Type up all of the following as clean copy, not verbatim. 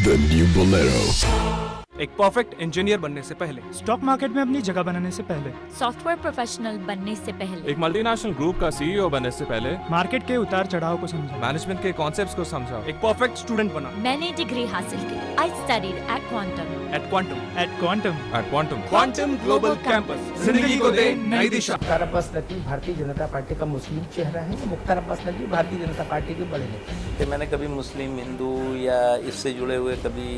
The new Bolero. एक perfect engineer बनने से पहले, स्टॉक मार्केट में अपनी जगह बनाने से पहले, सॉफ्टवेयर प्रोफेशनल बनने से पहले, एक मल्टीनेशनल ग्रुप का सीईओ बनने से पहले, मार्केट के उतार चढ़ाव को समझा, मैनेजमेंट के कॉन्सेप्ट्स को समझा, एक परफेक्ट स्टूडेंट बना। मैंने डिग्री हासिल की। I studied at quantum quantum global campus, जिंदगी को दे नई दिशा। मुख्तार अब्बास नकवी भारतीय जनता पार्टी का मुस्लिम चेहरा है कि मुख्तार अब्बास नकवी भारतीय जनता पार्टी के बड़े नेता। कि मैंने कभी मुस्लिम, हिंदू या इससे जुड़े हुए कभी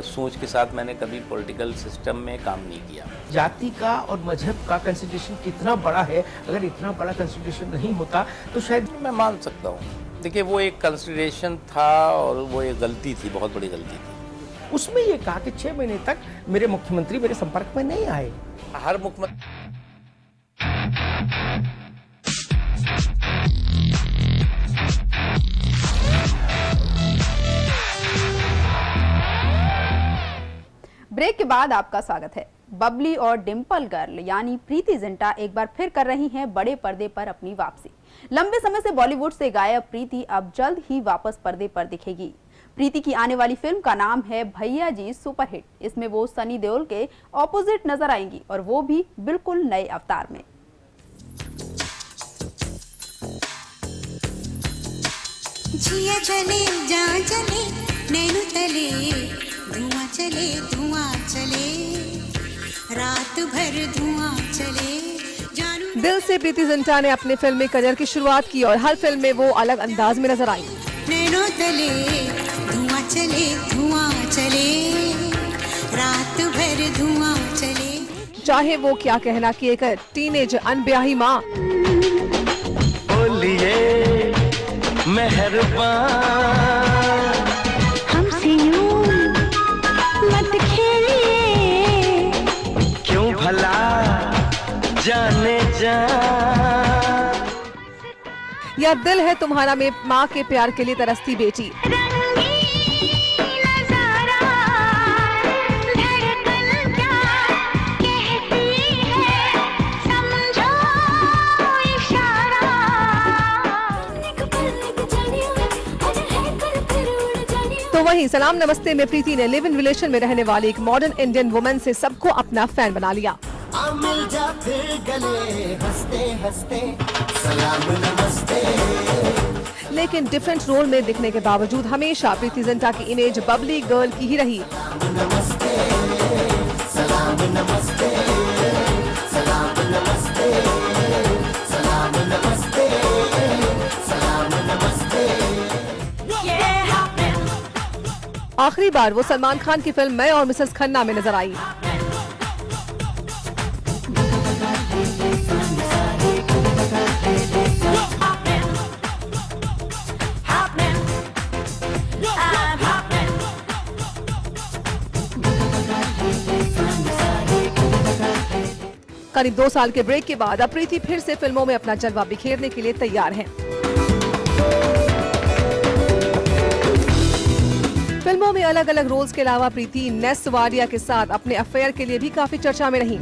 सोच के साथ मैंने कभी पॉलिटिकल सिस्टम में काम नहीं किया। जाति का और मजहब का कंसिडरेशन कितना बड़ा है, अगर इतना बड़ा कंसिडरेशन नहीं होता तो शायद मैं मान सकता हूँ। देखिए, वो एक कंसिडरेशन था और वो एक गलती थी, बहुत बड़ी गलती थी। उसमें ये कहा कि 6 महीने तक मेरे मुख्यमंत्री मेरे संपर्क में नहीं आए। हर मुख्यमंत्री ब्रेक के बाद आपका स्वागत है। बबली और डिंपल गर्ल यानी प्रीति जिंटा एक बार फिर कर रही हैं बड़े पर्दे पर अपनी वापसी। लंबे समय से बॉलीवुड से गायब प्रीति अब जल्द ही वापस पर्दे पर दिखेगी। प्रीति की आने वाली फिल्म का नाम है भैया जी सुपरहिट। इसमें वो सनी देओल के ऑपोजिट नजर आएंगी और वो भी बिल्कुल नए अवतार में। जिया चले जा चले नैनो तले, धुआं चले रात भर धुआं चले। दिल से प्रीति जिंटा ने अपने फिल्मी करियर की शुरुआत की और हर फिल्म में वो अलग अंदाज में नजर आई। नैनो तले धुआं चले रात भर धुआं चले। चाहे वो क्या कहना की एक टीनेज अनब्याही माँ, बोलिए मेहरबान हमसे यूं मत खेलिए, क्यों भला जाने जा। या दिल है तुम्हारा में माँ के प्यार के लिए तरसती बेटी। तो वहीं सलाम नमस्ते में प्रीति ने लिव इन रिलेशन में रहने वाली एक मॉडर्न इंडियन वुमन से सबको अपना फैन बना लिया। मिल जा फिर गले हंसते हंसते सलाम नमस्ते। लेकिन डिफरेंट रोल में दिखने के बावजूद हमेशा प्रीति जिंटा की इमेज बबली गर्ल की ही रही। नमस्ते सलाम नमस्ते सलाम नमस्ते सलाम नमस्ते सलाम नमस्ते। आखिरी बार वो सलमान खान की फिल्म मैं और मिसेस खन्ना में नजर आई। करीब 2 साल के ब्रेक के बाद अब प्रीति फिर से फिल्मों में अपना जलवा बिखेरने के लिए तैयार हैं। फिल्मों में अलग अलग रोल्स के अलावा प्रीति नेस वाडिया के साथ अपने अफेयर के लिए भी काफी चर्चा में रही।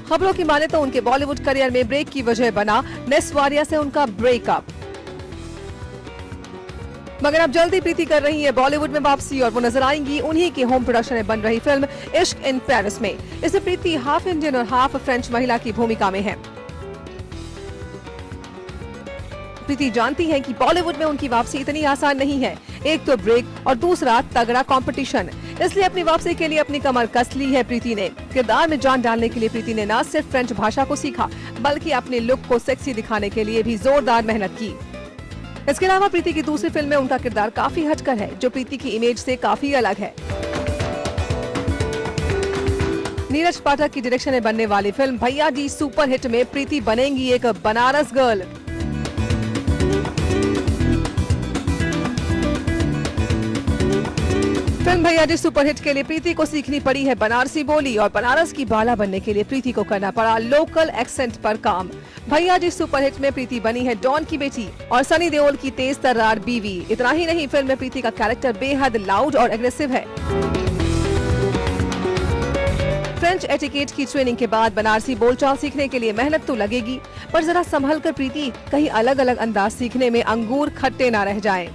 खबरों की माने तो उनके बॉलीवुड करियर में ब्रेक की वजह बना नेस वाडिया से उनका ब्रेकअप। मगर अब जल्दी प्रीति कर रही है बॉलीवुड में वापसी और वो नजर आएंगी उन्हीं के होम प्रोडक्शन में बन रही फिल्म इश्क इन पेरिस में। इसमें प्रीति हाफ इंडियन और हाफ फ्रेंच महिला की भूमिका में है। प्रीति जानती हैं कि बॉलीवुड में उनकी वापसी इतनी आसान नहीं है। एक तो ब्रेक और दूसरा तगड़ा कंपटीशन। इसलिए अपनी वापसी के लिए अपनी कमर कस ली है प्रीति ने। किरदार में जान डालने के लिए प्रीति ने न सिर्फ फ्रेंच भाषा को सीखा बल्कि अपने लुक को सेक्सी दिखाने के लिए भी जोरदार मेहनत की। इसके अलावा प्रीति की दूसरी फिल्म में उनका किरदार काफी हटकर है जो प्रीति की इमेज से काफी अलग है। नीरज पाठक की डायरेक्शन में बनने वाली फिल्म भैया जी सुपरहिट में प्रीति बनेंगी एक बनारस गर्ल। फिल्म भैया जी सुपरहिट के लिए प्रीति को सीखनी पड़ी है बनारसी बोली और बनारस की बाला बनने के लिए प्रीति को करना पड़ा लोकल एक्सेंट पर काम। भैया जी सुपरहिट में प्रीति बनी है डॉन की बेटी और सनी देओल की तेज तर्रार बीवी। इतना ही नहीं, फिल्म में प्रीति का कैरेक्टर बेहद लाउड और एग्रेसिव है। फ्रेंच एटिकेट की ट्रेनिंग के बाद बनारसी बोलचाल सीखने के लिए मेहनत तो लगेगी, पर जरा संभल कर प्रीति कहीं अलग अलग अंदाज सीखने में अंगूर खट्टे ना रह जाएं।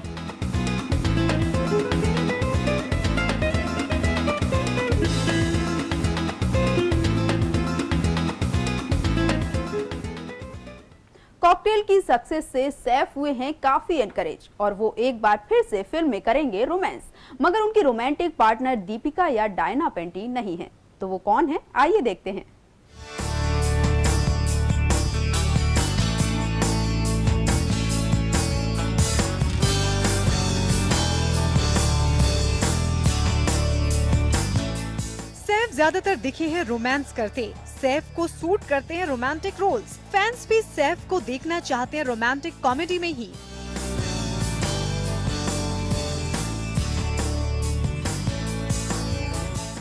कॉकटेल की सक्सेस से सैफ हुए हैं काफी एनकरेज और वो एक बार फिर से फिल्म में करेंगे रोमांस, मगर उनकी रोमांटिक पार्टनर दीपिका या डायना पेंटी नहीं है। तो वो कौन है, आइए देखते हैं। सैफ ज्यादातर दिखे हैं रोमांस करते, सैफ को सूट करते हैं रोमांटिक रोल्स। फैंस भी सैफ को देखना चाहते हैं रोमांटिक कॉमेडी में ही।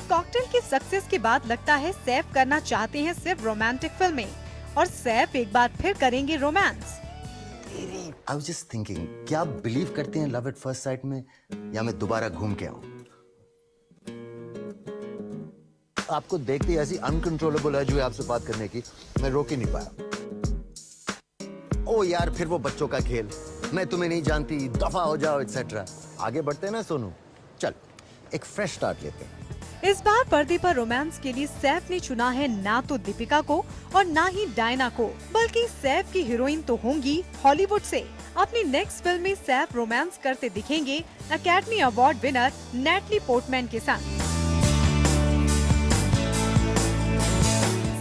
कॉकटेल की सक्सेस के बाद लगता है सैफ करना चाहते हैं सिर्फ रोमांटिक फिल्में, और सैफ एक बार फिर करेंगे romance. I was just thinking, क्या आप बिलीव करते हैं लव एट फर्स्ट साइट में, या मैं दोबारा घूम के आऊं? आपको देखते ही ऐसी अनकंट्रोलेबल है जो है आपसे बात करने की, मैं रोक ही नहीं पाया। ओ यार, फिर वो बच्चों का खेल, मैं तुम्हें नहीं जानती, दफा हो जाओ एक्सेट्रा। आगे बढ़ते हैं ना सोनू, चल एक फ्रेश स्टार्ट लेते हैं। इस बार पर्दे पर रोमांस के लिए सैफ ने चुना है ना तो दीपिका को और ना ही डायना को, बल्कि सैफ की हीरोइन तो होंगी हॉलीवुड से। अपनी नेक्स्ट फिल्म में सैफ रोमांस करते दिखेंगे academy award winner neatly Portman के साथ।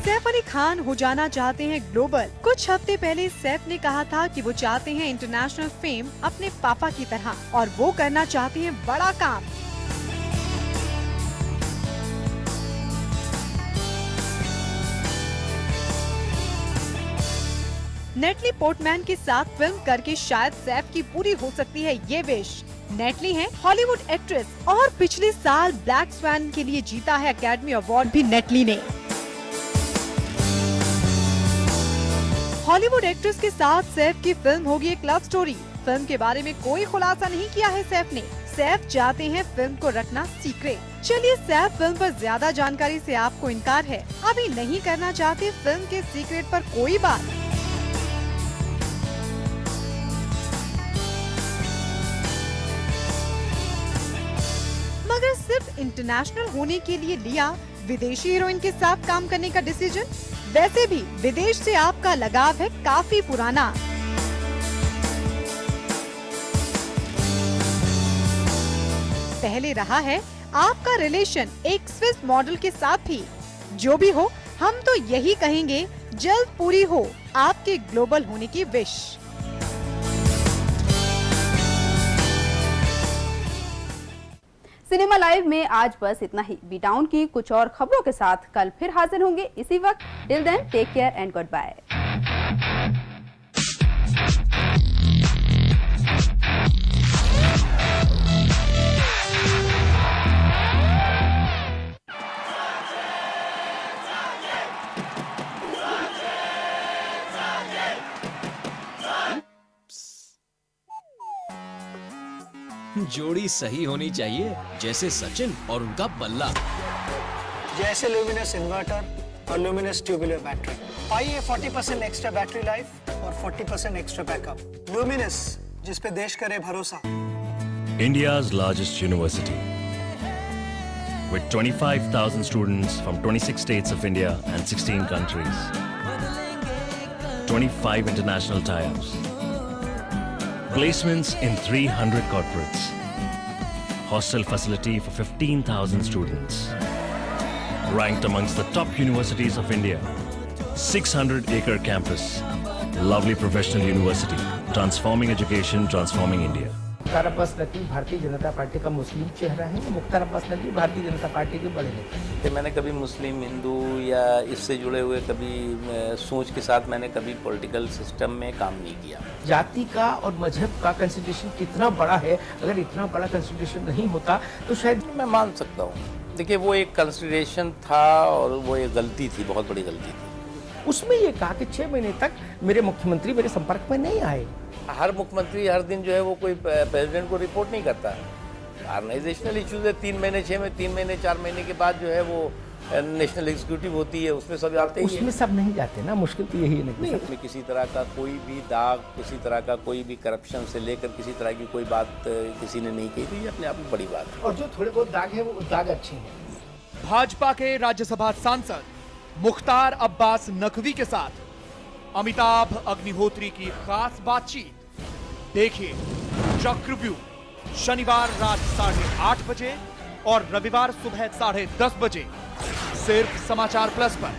सैफ अली खान हो जाना चाहते हैं ग्लोबल। कुछ हफ्ते पहले सैफ ने कहा था कि वो चाहते हैं इंटरनेशनल फेम अपने पापा की तरह, और वो करना चाहते हैं बड़ा काम। नेटली पोर्टमैन के साथ फिल्म करके शायद सैफ की पूरी हो सकती है ये विश। नेटली हैं हॉलीवुड एक्ट्रेस और पिछले साल ब्लैक स्वैन के लिए जीता है अकेडमी अवार्ड भी नेटली ने। हॉलीवुड एक्ट्रेस के साथ सैफ की फिल्म होगी एक लव स्टोरी। फिल्म के बारे में कोई खुलासा नहीं किया है सैफ ने। सैफ चाहते हैं फिल्म को रखना सीक्रेट। चलिए, सैफ फिल्म पर ज्यादा जानकारी से आपको इनकार है, अभी नहीं करना चाहते फिल्म के सीक्रेट पर कोई बात। मगर सिर्फ इंटरनेशनल होने के लिए लिया विदेशी हीरोइन के साथ काम करने का डिसीजन? वैसे भी विदेश से आपका लगाव है काफी पुराना। पहले रहा है आपका रिलेशन एक स्विस मॉडल के साथ भी। जो भी हो, हम तो यही कहेंगे जल्द पूरी हो आपके ग्लोबल होने की विश। सिनेमा लाइव में आज बस इतना ही। बी टाउन की कुछ और खबरों के साथ कल फिर हाजिर होंगे इसी वक्त। Till then, take care and goodbye. जोड़ी सही होनी चाहिए, जैसे सचिन और उनका बल्ला, जैसे ल्यूमिनस इन्वर्टर और ल्यूमिनस ट्यूबुलर बैटरी। पाइए 40% एक्स्ट्रा बैटरी लाइफ और 40% एक्स्ट्रा बैकअप। ल्यूमिनस, जिस पे देश करे भरोसा। India's largest university, with 25,000 students from 26 states of India and 16 countries, 25 international tie-ups, placements in 300 corporates, hostel facility for 15,000 students, ranked amongst the top universities of India, 600-acre campus, lovely professional university, transforming education, transforming India. Mukhtar Abbas Naqvi Bharatiya Janata party का मुस्लिम चेहरा है। Mukhtar Abbas Naqvi Bharatiya Janata party के बड़े नेता हैं। मैंने कभी मुस्लिम, हिंदू या इससे जुड़े हुए कभी सोच के साथ मैंने कभी पॉलिटिकल सिस्टम में काम नहीं किया। जाति का और मजहब का कंसिडरेशन कितना बड़ा है, अगर इतना बड़ा कंसिडरेशन नहीं होता तो शायद मैं मान सकता हूँ। देखिए, वो एक कंसिडरेशन था और वो एक गलती थी, बहुत बड़ी गलती थी। उसमें ये कहा कि 6 महीने तक मेरे मुख्यमंत्री मेरे संपर्क में नहीं आए। हर मुख्यमंत्री हर दिन जो है वो कोई प्रेसिडेंट को रिपोर्ट नहीं करता। ऑर्गेनाइजेशनल इश्यूज है, 3 महीने 6 महीने 3 महीने 4 महीने के बाद जो है वो नेशनल एग्जीक्यूटिव होती है, उसमें सब जाते ही हैं। उसमें सब नहीं जाते ना, मुश्किल तो यही है ना। नहीं, उसमें किसी तरह का कोई भी दाग, किसी तरह का कोई भी करप्शन से लेकर किसी तरह की कोई बात किसी ने नहीं की, तो ये अपने आप में बड़ी बात है। और जो थोड़े बहुत दाग है वो दाग अच्छे हैं। भाजपा के राज्यसभा सांसद मुख्तार अब्बास नकवी के साथ अमिताभ अग्निहोत्री की खास बातचीत देखिए चक्रव्यूह शनिवार रात 8:30 बजे और रविवार सुबह 10:30 बजे सिर्फ समाचार प्लस पर।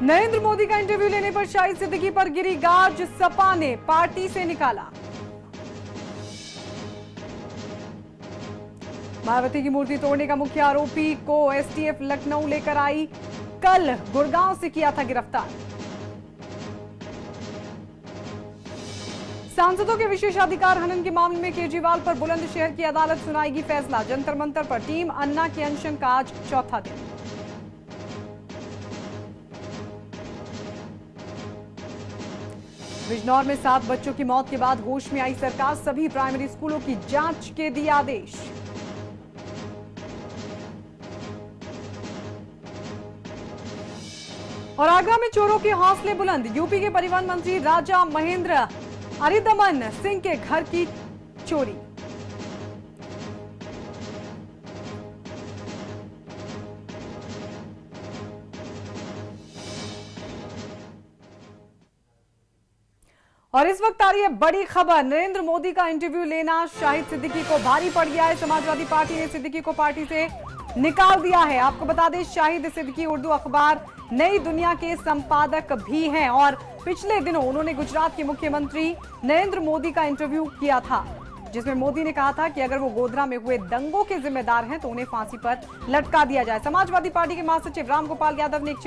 नरेंद्र मोदी का इंटरव्यू लेने पर शाहिद सिद्दीकी पर गिरी गाज, सपा ने पार्टी से निकाला। मायावती की मूर्ति तोड़ने का मुख्य आरोपी को एसटीएफ लखनऊ लेकर आई, कल गुड़गांव से किया था गिरफ्तार। सांसदों के विशेषाधिकार हनन के मामले में केजरीवाल पर बुलंदशहर की अदालत सुनाएगी फैसला। जंतर मंतर पर टीम अन्ना के अनशन का आज चौथा दिन। बिजनौर में 7 बच्चों की मौत के बाद होश में आई सरकार, सभी प्राइमरी स्कूलों की जांच के दिए आदेश। और आगरा में चोरों के हौसले बुलंद, यूपी के परिवहन मंत्री राजा महेंद्र अरिदमन सिंह के घर की चोरी। और इस वक्त आ रही है बड़ी खबर, नरेंद्र मोदी का इंटरव्यू लेना शाहिद सिद्दीकी को भारी पड़ गया है। समाजवादी पार्टी ने सिद्दीकी को पार्टी से निकाल दिया है। आपको बता दें, शाहिद सिद्दीकी उर्दू अखबार नई दुनिया के संपादक भी हैं और पिछले दिनों उन्होंने गुजरात के मुख्यमंत्री नरेंद्र मोदी का इंटरव्यू किया था, जिसमें मोदी ने कहा था कि अगर वो गोधरा में हुए दंगों के जिम्मेदार हैं तो उन्हें फांसी पर लटका दिया जाए। समाजवादी पार्टी के महासचिव रामगोपाल यादव ने एक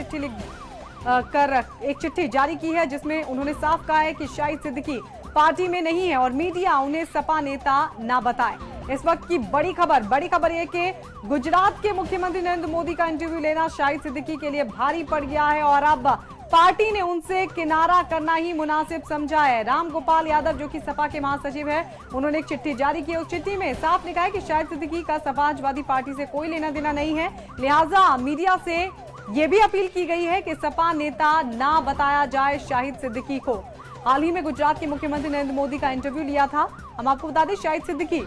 चिट्ठी जारी की है, जिसमें उन्होंने साफ कहा है कि शाहिद सिद्दीकी पार्टी में नहीं है और मीडिया उन्हें सपा नेता ना बताए। इस वक्त की बड़ी खबर यह कि गुजरात के मुख्यमंत्री नरेंद्र मोदी का इंटरव्यू लेना शाहिद सिद्दीकी के लिए भारी पड़ गया है और अब पार्टी ने उनसे किनारा करना ही मुनासिब समझा है। रामगोपाल यादव, जो कि सपा के महासचिव है, उन्होंने एक चिट्ठी जारी की। उस चिट्ठी में साफ लिखा है कि शाहिद सिद्दीकी का समाजवादी पार्टी से कोई लेना देना नहीं है, लिहाजा मीडिया से यह भी अपील की गई है कि सपा नेता ना बताया जाए शाहिद सिद्दीकी को। हाल ही में गुजरात के मुख्यमंत्री नरेंद्र मोदी का इंटरव्यू लिया था। हम आपको बता दें, शाहिद सिद्दीकी,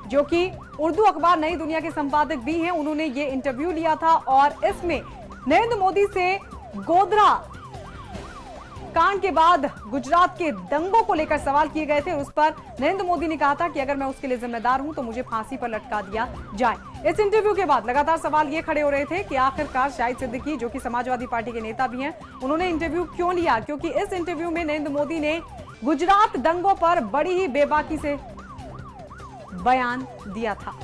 जो कि उर्दू अखबार नई दुनिया के संपादक भी हैं, उन्होंने ये इंटरव्यू लिया था और इसमें नरेंद्र मोदी से गोधरा कांड के बाद गुजरात के दंगों को लेकर सवाल किए गए थे। उस पर नरेंद्र मोदी ने कहा था कि अगर मैं उसके लिए जिम्मेदार हूं तो मुझे फांसी पर लटका दिया जाए। इस इंटरव्यू के बाद लगातार सवाल ये खड़े हो रहे थे कि आखिरकार शाहिद सिद्दीकी, जो कि समाजवादी पार्टी के नेता भी हैं, उन्होंने इंटरव्यू क्यों लिया, क्योंकि इस इंटरव्यू में नरेंद्र मोदी ने गुजरात दंगों पर बड़ी ही बेबाकी से बयान दिया था।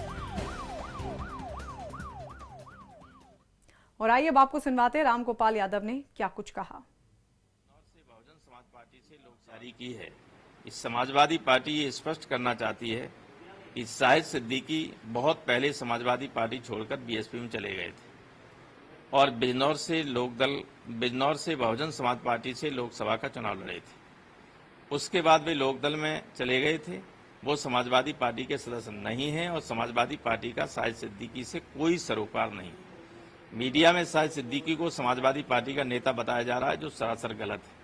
और आइए अब आपको सुनवाते हैं रामगोपाल यादव ने क्या कुछ कहा। बहुजन समाज पार्टी से लोकशाही की है। इस समाजवादी पार्टी ये स्पष्ट करना चाहती है कि शाहिद सिद्दीकी बहुत पहले समाजवादी पार्टी छोड़कर बीएसपी में चले गए थे और बिजनौर से बहुजन समाज पार्टी से लोकसभा का चुनाव लड़े थे। उसके बाद वे लोकदल में चले गए थे। वो समाजवादी पार्टी के सदस्य नहीं हैं और समाजवादी पार्टी का शाहिद सिद्दीकी से कोई सरोकार नहीं। मीडिया में शाहिद सिद्दीकी को समाजवादी पार्टी का नेता बताया जा रहा है, जो सरासर गलत है।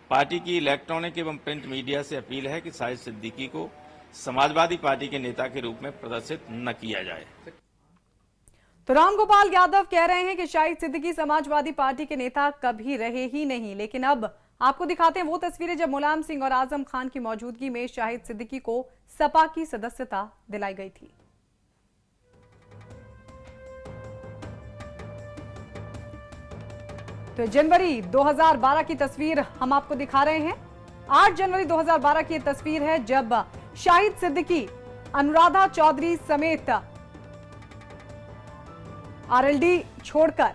पार्टी की इलेक्ट्रॉनिक एवं प्रिंट मीडिया से अपील है कि शाहिद सिद्दीकी को समाजवादी पार्टी के नेता के रूप में प्रदर्शित न किया जाए। तो रामगोपाल यादव कह रहे हैं कि शाहिद सिद्दीकी समाजवादी पार्टी के नेता कभी रहे ही नहीं, लेकिन अब आपको दिखाते हैं वो तस्वीरें जब मुलायम सिंह और आजम खान की मौजूदगी में शाहिद सिद्दीकी को सपा की सदस्यता दिलाई गई थी। तो जनवरी 2012 की तस्वीर हम आपको दिखा रहे हैं। 8 जनवरी 2012 की तस्वीर है जब शाहिद सिद्दीकी, अनुराधा चौधरी समेत आरएलडी छोड़कर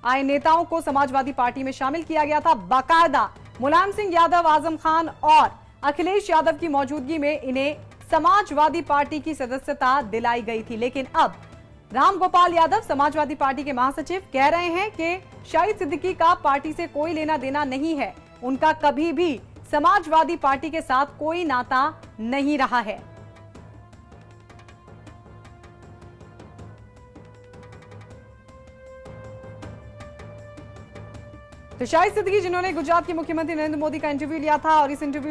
आए नेताओं को समाजवादी पार्टी में शामिल किया गया था। बाकायदा मुलायम सिंह यादव, आजम खान और अखिलेश यादव की मौजूदगी में इन्हें समाजवादी पार्टी की सदस्यता दिलाई गई थी। लेकिन अब राम गोपाल यादव समाजवादी पार्टी के महासचिव कह रहे हैं कि शाहिद सिद्दीकी का पार्टी से कोई लेना देना नहीं है, उनका कभी भी समाजवादी पार्टी के साथ कोई नाता नहीं रहा है। तो शाहिद सिद्दीकी जिन्होंने गुजरात के मुख्यमंत्री नरेंद्र मोदी का इंटरव्यू लिया था और इस इंटरव्यू